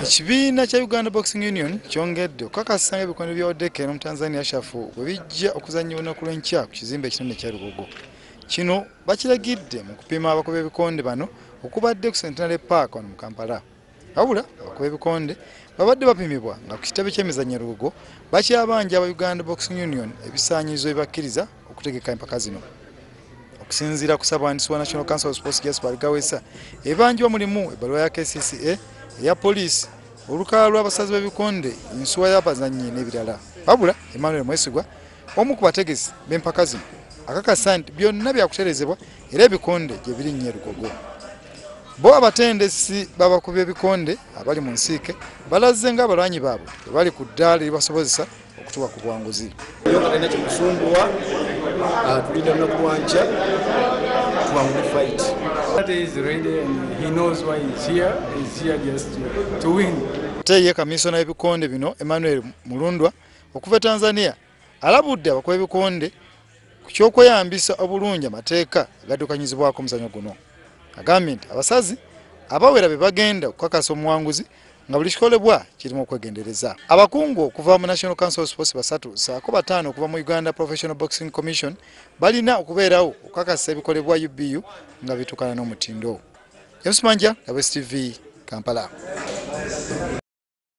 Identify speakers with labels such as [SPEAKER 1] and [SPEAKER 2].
[SPEAKER 1] Ekibiina kya Uganda Boxing Union kyongedde okukakasa ebikondo bya Odeke n'omu Tanzania Shafu bwe bijja okuzannya olunaku lw'enkya ku kizimbe ekinene kya Lugogo. Kino bakiragidde mu kupima abakubi b'ebikonde bano okubadde ku Centenary Park wano mu Kampala. Wabula abakubi b'ebikonde babadde bapimibwa nga ku kitebe ky'emizannyo Lugogo bakyabanja aba Uganda Boxing Union ebisaanyizo ebibakkiriza okutegeka empaka zino. Okusinziira ku ssabwandiisi wa National Council of Sports Jasper Gawesa, ebanjibwa mulimu ebbaluwa ya KCCA, eya poliisi, olukalala lw'abasazi b'ebikonde, ensuwa y'abazannyi n'ebirala. Wabula Emmanuel Mwesigwa, omu ku bategesi b'empaka zino, akakasa nti byonna byakutereezebwa era ebikonde gye birinnye Lugogo. Bo abatendesi b'abakubi b'ebikonde abali mu nsiike balaze ng'abalwanyi baabwe bali ku ddaala eribasobozesa okutuuka ku buwanguzi.
[SPEAKER 2] Talina kimusumbuwa, tulinda olunaku lwankya tuwangule fight.
[SPEAKER 3] Is ready and he knows why he's here. He's here just to win.
[SPEAKER 1] Teye kamisona y'ebikonde bino Emmanuel Mulundwa okuva Tanzania alabudde abakubi b'ebikonde ku ky'okweyambisa obulungi amateeka agaddukanyizibwako omuzannyo guno. Agambye nti abasazi abawera be bagenda okukakasa omuwanguzi nga buli kikolebwa kirimu okwegendereza. Abakungu okuva mu National Council of Sports basatu saako bataano okuva mu Uganda Professional Boxing Commission balina okubeerawo okukakasa ebikolebwa UBU nga bitukana n'omutindo. James Manja, WSTV, Kampala.